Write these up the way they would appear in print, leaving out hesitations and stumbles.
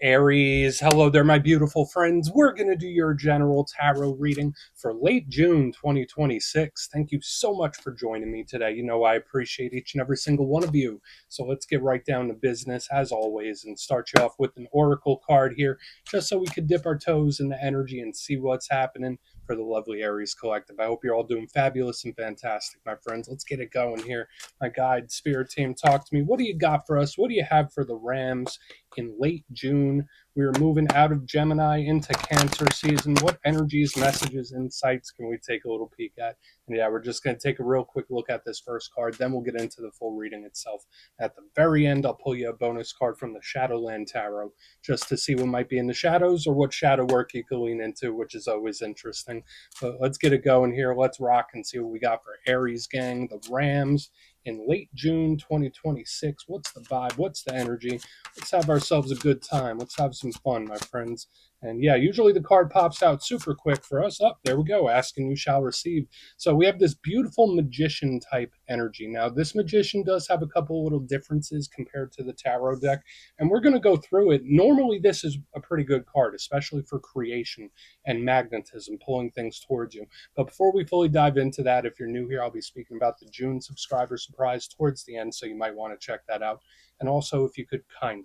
Aries, hello there, my beautiful friends. We're going to do your general tarot reading for late June 2026. Thank you so much for joining me today. You know, I appreciate each and every single one of you. So let's get right down to business, as always, and start you off with an oracle card here, just so we could dip our toes in the energy and see what's happening for the lovely Aries Collective. I hope you're all doing fabulous and fantastic, my friends. Let's get it going here. My guide, spirit team, talk to me. What do you got for us? What do you have for the Rams in late June? We are moving out of Gemini into Cancer season. What energies, messages, insights can we take a little peek at? And yeah, we're just going to take a real quick look at this first card. Then we'll get into the full reading itself. At the very end, I'll pull you a bonus card from the Shadowland Tarot just to see what might be in the shadows or what shadow work you can lean into, which is always interesting. But let's get it going here. Let's rock and see what we got for Aries gang, the Rams in late June 2026. What's the vibe? What's the energy? Let's have ourselves a good time. Let's have some fun, my friends. And yeah, usually the card pops out super quick for us. Oh, there we go. Ask and you shall receive. So we have this beautiful magician type energy. Now, this magician does have a couple little differences compared to the tarot deck, and we're going to go through it. Normally, this is a pretty good card, especially for creation and magnetism, pulling things towards you. But before we fully dive into that, if you're new here, I'll be speaking about the June subscriber surprise towards the end, so you might want to check that out. And also, if you could kindly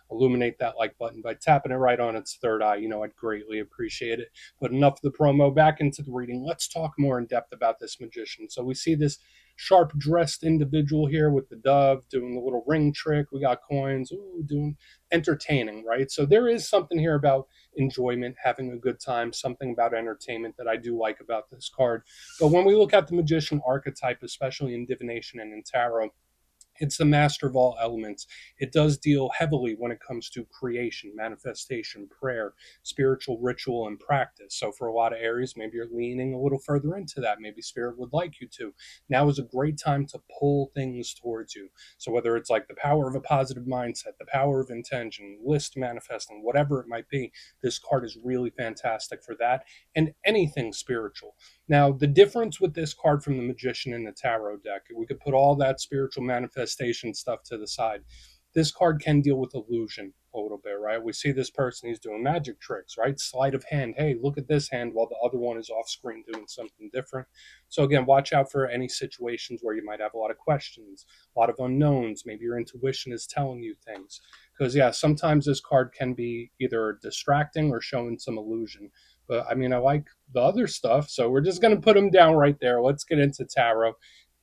illuminate that like button by tapping it right on its third eye, I'd greatly appreciate it. But enough of the promo, back into the reading. Let's talk more in depth about this magician. So we see this sharp dressed individual here with the dove doing the little ring trick. We got coins, doing entertaining, right? So there is something here about enjoyment, having a good time, something about entertainment that I do like about this card. But when we look at the magician archetype, especially in divination and in tarot, it's the master of all elements. It does deal heavily when it comes to creation, manifestation, prayer, spiritual ritual, and practice. So for a lot of Aries, maybe you're leaning a little further into that. Maybe spirit would like you to. Now is a great time to pull things towards you. So whether it's like the power of a positive mindset, the power of intention, list manifesting, whatever it might be, this card is really fantastic for that and anything spiritual. Now, the difference with this card from the Magician in the Tarot deck, we could put all that spiritual manifestation stuff to the side. This card can deal with illusion a little bit, right? We see this person, he's doing magic tricks, right? Sleight of hand. Hey, look at this hand while the other one is off screen doing something different. So again, watch out for any situations where you might have a lot of questions, a lot of unknowns. Maybe your intuition is telling you things. Because yeah, sometimes this card can be either distracting or showing some illusion. But I mean, I like the other stuff, so we're just going to put them down right there. Let's get into tarot.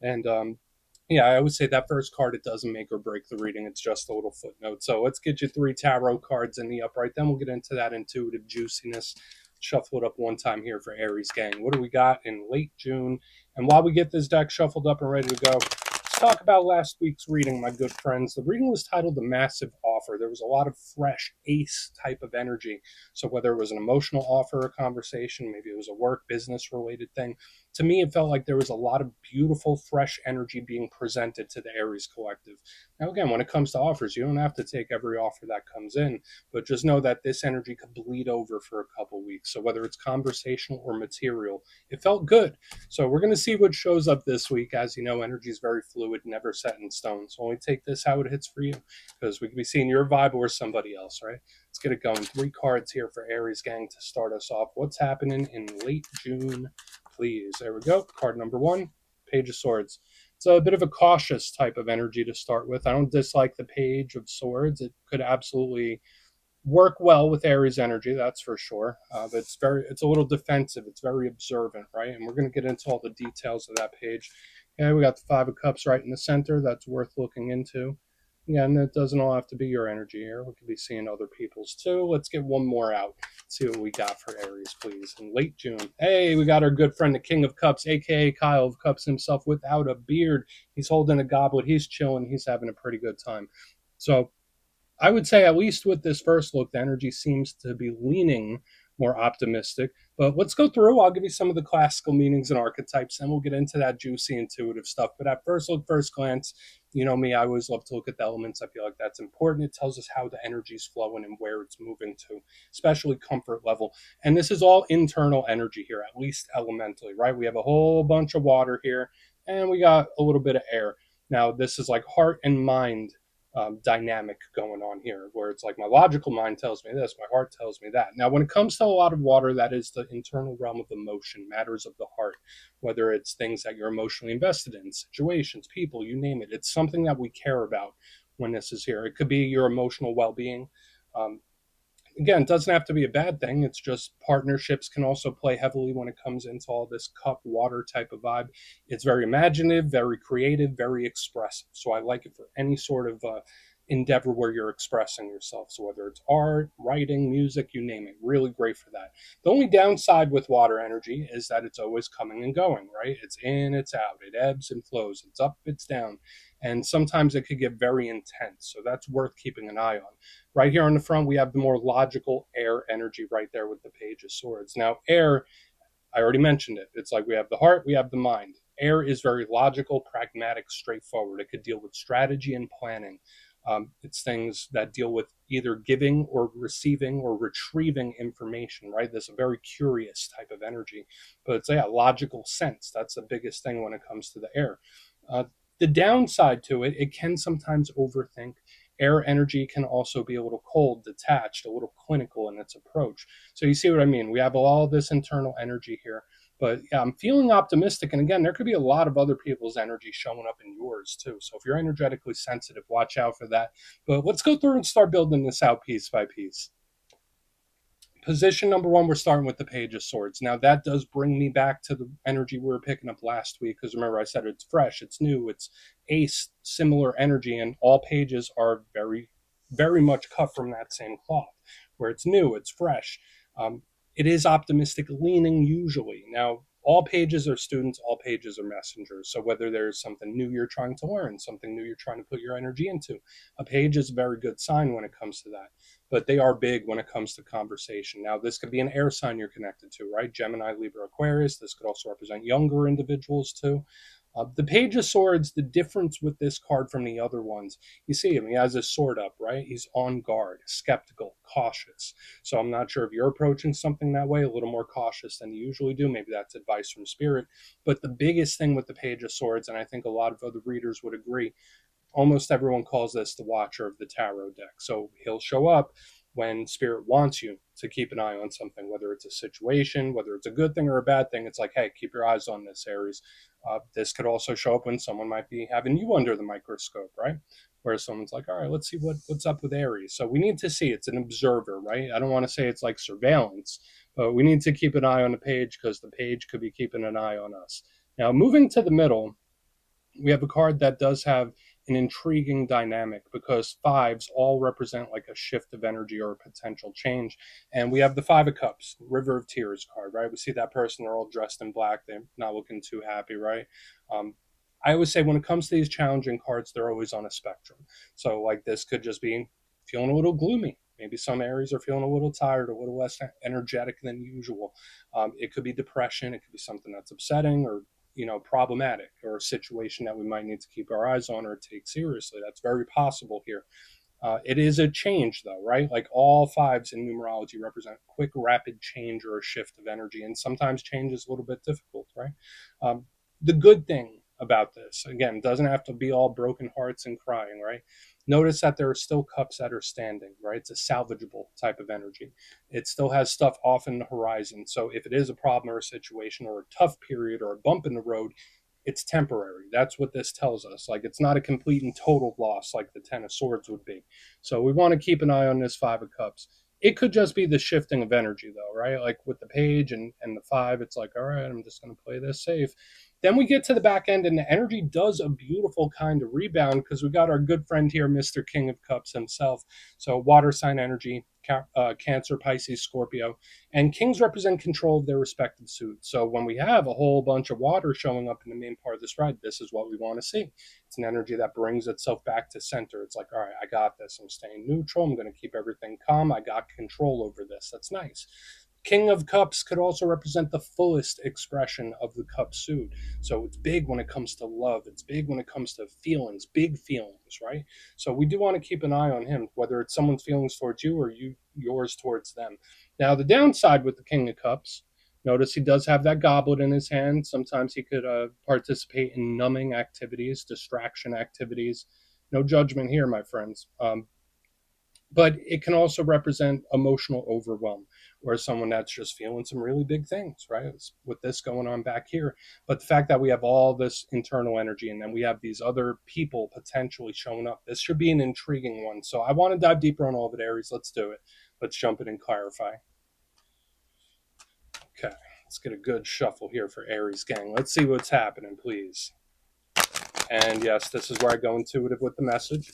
And yeah, I always say that first card, it doesn't make or break the reading. It's just a little footnote. So let's get you 3 tarot cards in the upright. Then we'll get into that intuitive juiciness. Shuffle it up one time here for Aries gang. What do we got in late June? And while we get this deck shuffled up and ready to go, let's talk about last week's reading, my good friends. The reading was titled The Massive Offer. There was a lot of fresh ace type of energy. So whether it was an emotional offer or conversation, maybe it was a work, business related thing, to me, it felt like there was a lot of beautiful, fresh energy being presented to the Aries collective. Now, again, when it comes to offers, you don't have to take every offer that comes in, but just know that this energy could bleed over for a couple weeks. So whether it's conversational or material, it felt good. So we're going to see what shows up this week. As you know, energy is very fluid, never set in stone. So only take this how it hits for you, because we could be seeing your vibe or somebody else, right? Let's get it going. 3 cards here for Aries gang to start us off. What's happening in late June, please? There we go. Card number 1, Page of Swords. It's a bit of a cautious type of energy to start with. I don't dislike the Page of Swords. It could absolutely work well with Aries energy, that's for sure. But it's a little defensive. It's very observant, right? And we're going to get into all the details of that page. Yeah, we got the 5 of Cups right in the center. That's worth looking into. Yeah, and it doesn't all have to be your energy here. We could be seeing other people's too. Let's get one more out. See what we got for Aries, please. In late June. Hey, we got our good friend, the King of Cups, a.k.a. Kyle of Cups himself without a beard. He's holding a goblet. He's chilling. He's having a pretty good time. So I would say, at least with this first look, the energy seems to be leaning more optimistic. But let's go through. I'll give you some of the classical meanings and archetypes, and we'll get into that juicy, intuitive stuff. But at first look, first glance, you know me, I always love to look at the elements. I feel like that's important. It tells us how the energy is flowing and where it's moving to, especially comfort level. And this is all internal energy here, at least elementally, right? We have a whole bunch of water here, and we got a little bit of air. Now, this is like heart and mind dynamic going on here, where it's like my logical mind tells me this, my heart tells me that. Now, when it comes to a lot of water, that is the internal realm of emotion, matters of the heart, whether it's things that you're emotionally invested in, situations, people, you name it. It's something that we care about when this is here. It could be your emotional well being. Um, Again, it doesn't have to be a bad thing. It's just partnerships can also play heavily when it comes into all this cup water type of vibe. It's very imaginative, very creative, very expressive. So I like it for any sort of endeavor where you're expressing yourself. So whether it's art, writing, music, you name it, really great for that. The only downside with water energy is that it's always coming and going, right? It's in, it's out, it ebbs and flows, it's up, it's down. And sometimes it could get very intense. So that's worth keeping an eye on. Right here on the front, we have the more logical air energy right there with the Page of Swords. Now, air, I already mentioned it. It's like we have the heart, we have the mind. Air is very logical, pragmatic, straightforward. It could deal with strategy and planning. It's things that deal with either giving or receiving or retrieving information, right? There's a very curious type of energy, but it's a logical sense. That's the biggest thing when it comes to the air. Uh, the downside to it, it can sometimes overthink. Air energy can also be a little cold, detached, a little clinical in its approach. So you see what I mean? We have all this internal energy here. But yeah, I'm feeling optimistic. And again, there could be a lot of other people's energy showing up in yours too. So if you're energetically sensitive, watch out for that. But let's go through and start building this out piece by piece. Position number one, we're starting with the Page of Swords. Now, that does bring me back to the energy we were picking up last week, because remember, I said it's fresh, it's new, it's ace, similar energy, and all pages are very, very much cut from that same cloth, where it's new, it's fresh. It is optimistic leaning usually. Now, all pages are students, all pages are messengers. So whether there's something new you're trying to learn, something new you're trying to put your energy into, a page is a very good sign when it comes to that. But they are big when it comes to conversation. Now, this could be an air sign you're connected to, right? Gemini, Libra, Aquarius. This could also represent younger individuals too. The Page of Swords, the difference with this card from the other ones, you see him, he has his sword up, right? He's on guard, skeptical, cautious. So I'm not sure if you're approaching something that way, a little more cautious than you usually do. Maybe that's advice from spirit. But the biggest thing with the Page of Swords, and I think a lot of other readers would agree, almost everyone calls this the Watcher of the Tarot deck. So he'll show up when spirit wants you to keep an eye on something, whether it's a situation, whether it's a good thing or a bad thing. It's like, hey, keep your eyes on this, Aries. This could also show up when someone might be having you under the microscope, right? Where someone's like, all right, let's see what's up with Aries. So we need to see, it's an observer, right? I don't want to say it's like surveillance, but we need to keep an eye on the page because the page could be keeping an eye on us. Now, moving to the middle, we have a card that does have an intriguing dynamic because fives all represent like a shift of energy or a potential change. And we have the Five of Cups, River of Tears card, right? We see that person, they're all dressed in black, they're not looking too happy, right? Um, I always say when it comes to these challenging cards, they're always on a spectrum. So, like, this could just be feeling a little gloomy. Maybe some areas are feeling a little tired, a little less energetic than usual. It could be depression. It could be something that's upsetting or problematic, or a situation that we might need to keep our eyes on or take seriously. That's very possible here. It is a change, though, right? Like all fives in numerology represent quick, rapid change or a shift of energy, and sometimes change is a little bit difficult, right? The good thing about this, again, doesn't have to be all broken hearts and crying, right? Notice that there are still cups that are standing, right? It's a salvageable type of energy. It still has stuff off in the horizon. So if it is a problem or a situation or a tough period or a bump in the road, it's temporary. That's what this tells us. Like, it's not a complete and total loss like the Ten of Swords would be. So we want to keep an eye on this Five of Cups. It could just be the shifting of energy, though, right? Like with the page and the five, it's like, all right, I'm just going to play this safe. Then we get to the back end, and the energy does a beautiful kind of rebound because we got our good friend here, Mr. King of Cups himself. So water sign energy, Cancer, Pisces, Scorpio. And kings represent control of their respective suits. So when we have a whole bunch of water showing up in the main part of this ride, this is what we want to see. It's an energy that brings itself back to center. It's like, all right, I got this. I'm staying neutral. I'm going to keep everything calm. I got control over this. That's nice. King of Cups could also represent the fullest expression of the cup suit. So it's big when it comes to love. It's big when it comes to feelings, big feelings, right? So we do want to keep an eye on him, whether it's someone's feelings towards you or yours towards them. Now, the downside with the King of Cups, notice he does have that goblet in his hand. Sometimes he could participate in numbing activities, distraction activities. No judgment here, my friends. But it can also represent emotional overwhelm, or someone that's just feeling some really big things, right? With this going on back here. But the fact that we have all this internal energy and then we have these other people potentially showing up, this should be an intriguing one. So I want to dive deeper on all of it, Aries. Let's do it. Let's jump in and clarify. Okay, let's get a good shuffle here for Aries gang. Let's see what's happening, please. And yes, this is where I go intuitive with the message,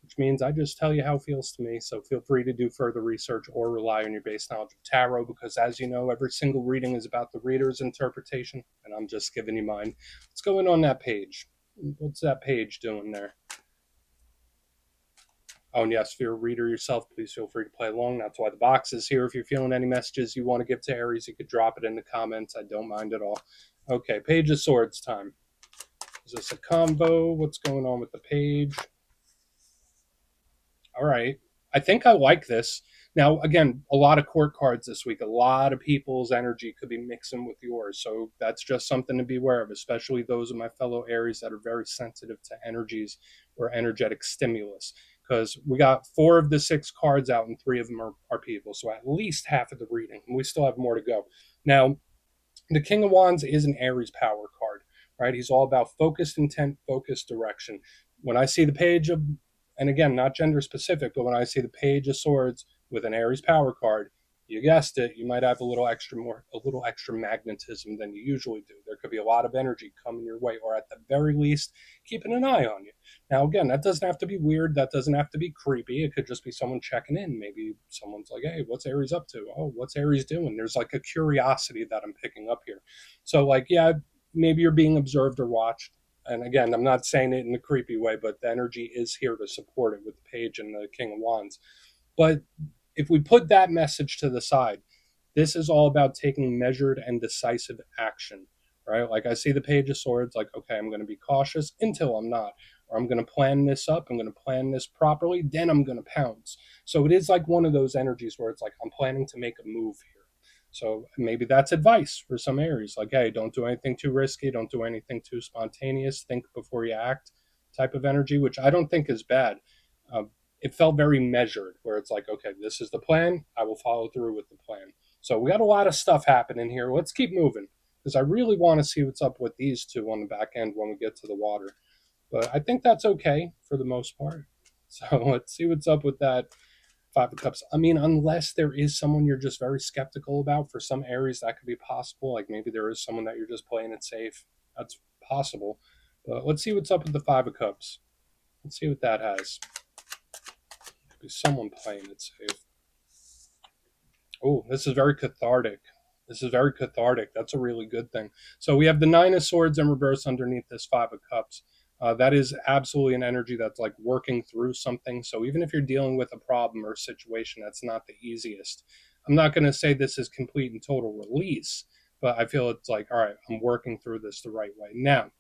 which means I just tell you how it feels to me. So feel free to do further research or rely on your base knowledge of tarot, because as you know, every single reading is about the reader's interpretation, and I'm just giving you mine. What's going on that page? What's that page doing there? Oh, and yes, if you're a reader yourself, please feel free to play along. That's why the box is here. If you're feeling any messages you want to give to Aries, you could drop it in the comments. I don't mind at all. Okay, Page of Swords time. Is this a combo? What's going on with the page? All right. I think I like this. Now, again, a lot of court cards this week. A lot of people's energy could be mixing with yours. So that's just something to be aware of, especially those of my fellow Aries that are very sensitive to energies or energetic stimulus. Because we got 4 of the 6 cards out and 3 of them are people. So at least half of the reading. And we still have more to go. Now, the King of Wands is an Aries power card, right? He's all about focused intent, focused direction. When I see the page of, and again, not gender specific, but when I see the Page of Swords with an Aries power card, you guessed it, you might have a little extra magnetism than you usually do. There could be a lot of energy coming your way, or at the very least, keeping an eye on you. Now, again, that doesn't have to be weird. That doesn't have to be creepy. It could just be someone checking in. Maybe someone's like, hey, what's Aries up to? Oh, what's Aries doing? There's like a curiosity that I'm picking up here. So, like, yeah, maybe you're being observed or watched. And again, I'm not saying it in a creepy way, but the energy is here to support it with the Page and the King of Wands. But if we put that message to the side, this is all about taking measured and decisive action, right? Like I see the Page of Swords, like, okay, I'm going to be cautious until I'm not, or I'm going to plan this up, I'm going to plan this properly, then I'm going to pounce. So it is like one of those energies where it's like, I'm planning to make a move here. So maybe that's advice for some Aries, like, hey, don't do anything too risky, don't do anything too spontaneous, think before you act type of energy, which I don't think is bad. It felt very measured, where it's like, okay, this is the plan, I will follow through with the plan. So we got a lot of stuff happening here. Let's keep moving, because I really want to see what's up with these two on the back end when we get to the water. But I think that's okay for the most part. So let's see what's up with that 5 of Cups. I mean, unless there is someone you're just very skeptical about, for some Aries that could be possible. Like maybe there is someone that you're just playing it safe. That's possible. But let's see what's up with the 5 of Cups. Let's see what that has. Could be someone playing it safe. Oh, this is very cathartic. This is very cathartic. That's a really good thing. So we have the 9 of Swords in reverse underneath this 5 of Cups. That is absolutely an energy that's like working through something. So even if you're dealing with a problem or a situation that's not the easiest, I'm not going to say this is complete and total release, but I feel it's like, all right, I'm working through this the right way. Now,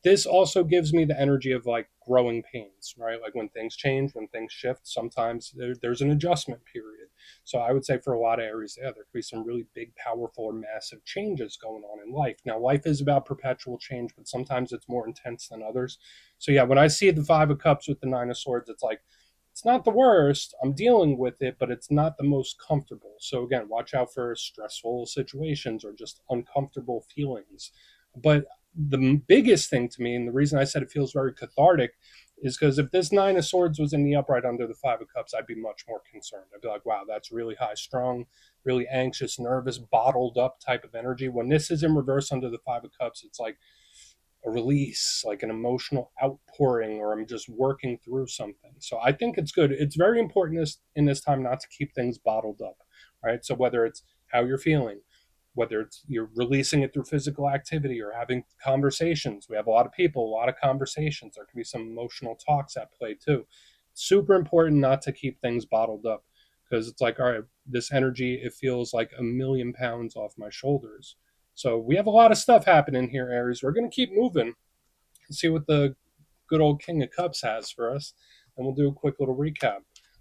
this also gives me the energy of like growing pains, right? Like when things change, when things shift, sometimes there's an adjustment period. So I would say for a lot of Aries, yeah, there could be some really big, powerful, or massive changes going on in life. Now, life is about perpetual change, but sometimes it's more intense than others. So yeah, when I see the 5 of Cups with the 9 of Swords, it's like, it's not the worst. I'm dealing with it, but it's not the most comfortable. So again, watch out for stressful situations or just uncomfortable feelings. But the biggest thing to me, and the reason I said it feels very cathartic, is because if this 9 of Swords was in the upright under the 5 of Cups, I'd be much more concerned. I'd be like, wow, that's really high strung, really anxious, nervous, bottled up type of energy. When this is in reverse under the 5 of Cups, it's like a release, like an emotional outpouring, or I'm just working through something. So I think it's good. It's very important in this time not to keep things bottled up, right? So whether it's how you're feeling, whether it's you're releasing it through physical activity or having conversations. We have a lot of people, a lot of conversations. There can be some emotional talks at play too. Super important not to keep things bottled up, because it's like, all right, this energy, it feels like a million pounds off my shoulders. So we have a lot of stuff happening here, Aries. We're going to keep moving and see what the good old King of Cups has for us. And we'll do a quick little recap.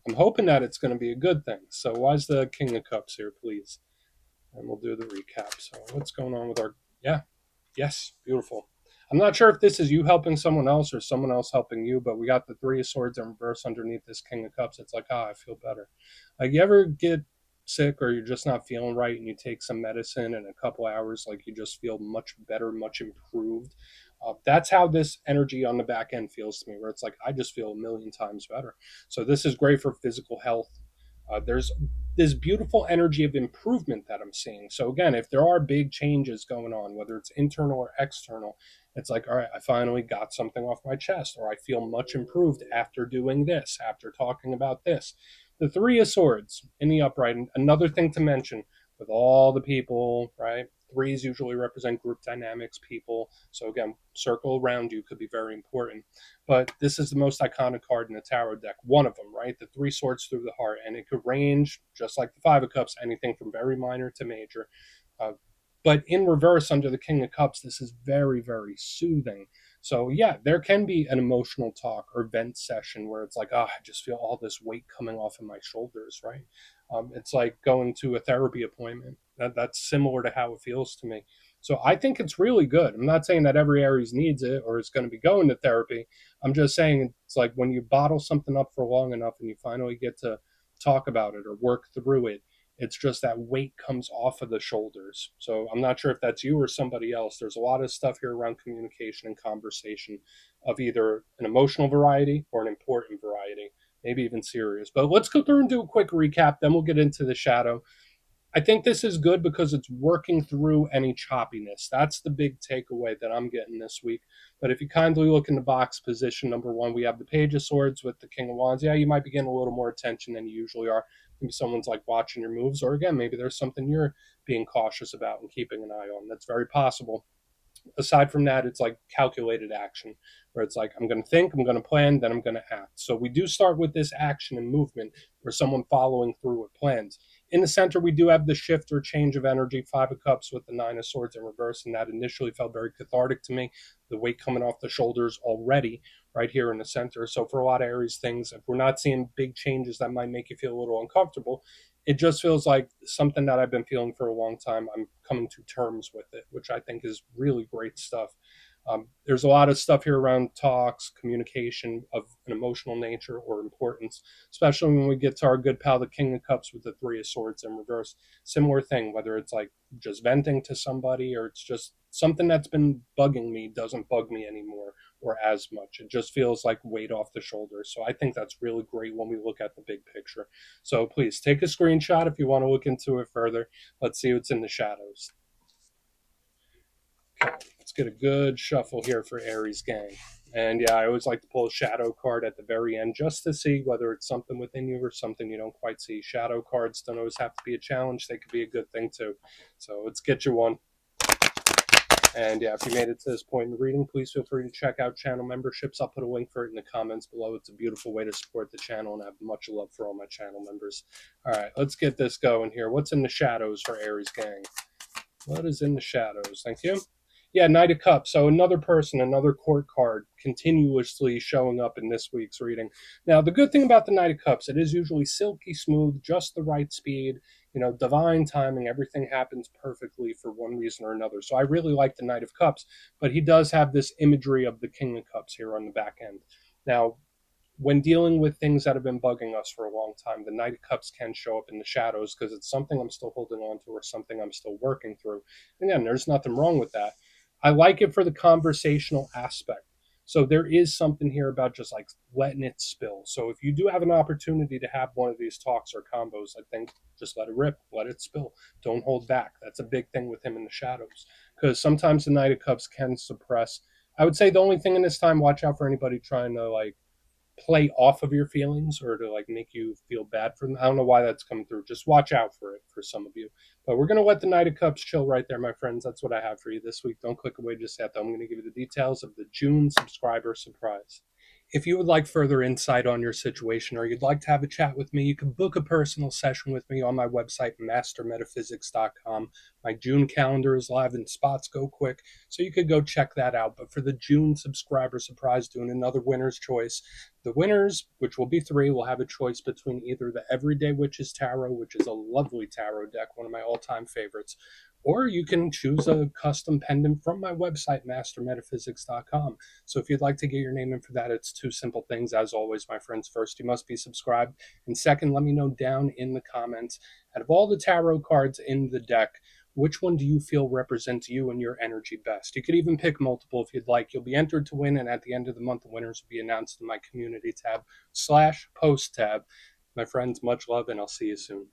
I'm hoping that it's going to be a good thing. So why's the King of Cups here, please? And we'll do the recap. So what's going on with our, yeah, yes, beautiful. I'm not sure if this is you helping someone else or someone else helping you, but we got the Three of Swords in reverse underneath this King of Cups. It's like, I feel better. Like, you ever get sick or you're just not feeling right and you take some medicine and a couple hours, like, you just feel much better, much improved? That's how this energy on the back end feels to me, where it's like, I just feel a million times better. So this is great for physical health. There's this beautiful energy of improvement that I'm seeing. So again, if there are big changes going on, whether it's internal or external, it's like, all right, I finally got something off my chest, or I feel much improved after doing this, after talking about this. The Three of Swords in the upright. Another thing to mention with all the people, right? Threes usually represent group dynamics, people. So again, circle around you could be very important. But this is the most iconic card in the tarot deck. One of them, right? The Three Swords through the heart. And it could range, just like the Five of Cups, anything from very minor to major. Uh, but in reverse, under the King of Cups, this is very, very soothing. So, yeah, there can be an emotional talk or vent session where it's like, I just feel all this weight coming off of my shoulders, right? It's like going to a therapy appointment. That's similar to how it feels to me. So I think it's really good. I'm not saying that every Aries needs it or is going to be going to therapy. I'm just saying it's like when you bottle something up for long enough and you finally get to talk about it or work through it, it's just that weight comes off of the shoulders. So I'm not sure if that's you or somebody else. There's a lot of stuff here around communication and conversation of either an emotional variety or an important variety, maybe even serious. But let's go through and do a quick recap. Then we'll get into the shadow. I think this is good because it's working through any choppiness. That's the big takeaway that I'm getting this week. But if you kindly look in the box position, number one, we have the Page of Swords with the King of Wands. Yeah, you might be getting a little more attention than you usually are. Maybe someone's like watching your moves, or again, maybe there's something you're being cautious about and keeping an eye on. That's very possible. Aside from that, it's like calculated action, where it's like, I'm going to think, I'm going to plan, then I'm going to act. So we do start with this action and movement for someone following through with plans. In the center, we do have the shift or change of energy, Five of Cups with the Nine of Swords in reverse, and that initially felt very cathartic to me. The weight coming off the shoulders already right here in the center. So for a lot of Aries things, if we're not seeing big changes that might make you feel a little uncomfortable, it just feels like something that I've been feeling for a long time. I'm coming to terms with it, which I think is really great stuff. There's a lot of stuff here around talks, communication of an emotional nature or importance, especially when we get to our good pal, the King of Cups with the Three of Swords in reverse. Similar thing, whether it's like just venting to somebody or it's just something that's been bugging me doesn't bug me anymore or as much. It just feels like weight off the shoulders. So I think that's really great when we look at the big picture. So please take a screenshot if you want to look into it further. Let's see what's in the shadows. Okay, let's get a good shuffle here for Aries gang. And yeah, I always like to pull a shadow card at the very end just to see whether it's something within you or something you don't quite see. Shadow cards don't always have to be a challenge, they could be a good thing too. So let's get you one. And yeah, if you made it to this point in the reading, please feel free to check out channel memberships. I'll put a link for it in the comments below. It's a beautiful way to support the channel, and I have much love for all my channel members. All right, let's get this going here. What's in the shadows for Aries gang? What is in the shadows? Thank you. Yeah, Knight of Cups. So another person, another court card continuously showing up in this week's reading. Now, the good thing about the Knight of Cups, it is usually silky smooth, just the right speed, divine timing. Everything happens perfectly for one reason or another. So I really like the Knight of Cups, but he does have this imagery of the King of Cups here on the back end. Now, when dealing with things that have been bugging us for a long time, the Knight of Cups can show up in the shadows because it's something I'm still holding on to or something I'm still working through. And again, there's nothing wrong with that. I like it for the conversational aspect. So there is something here about just like letting it spill. So if you do have an opportunity to have one of these talks or combos, I think just let it rip, let it spill. Don't hold back. That's a big thing with him in the shadows because sometimes the Knight of Cups can suppress. I would say the only thing in this time, watch out for anybody trying to like play off of your feelings or to like make you feel bad for them. I don't know why that's coming through. Just watch out for it for some of you. But we're going to let the Knight of Cups chill right there, my friends. That's what I have for you this week. Don't click away just yet, though. I'm going to give you the details of the June subscriber surprise. If you would like further insight on your situation or you'd like to have a chat with me, you can book a personal session with me on my website, mastermetaphysics.com. My June calendar is live and spots go quick, so you could go check that out. But for the June subscriber surprise, doing another winner's choice. The winners, which will be three, will have a choice between either the Everyday Witches Tarot, which is a lovely tarot deck, one of my all-time favorites, Or you can choose a custom pendant from my website, mastermetaphysics.com. So if you'd like to get your name in for that, it's two simple things. As always, my friends, first, you must be subscribed. And second, let me know down in the comments, out of all the tarot cards in the deck, which one do you feel represents you and your energy best? You could even pick multiple if you'd like. You'll be entered to win, and at the end of the month, the winners will be announced in my community tab /post tab. My friends, much love, and I'll see you soon.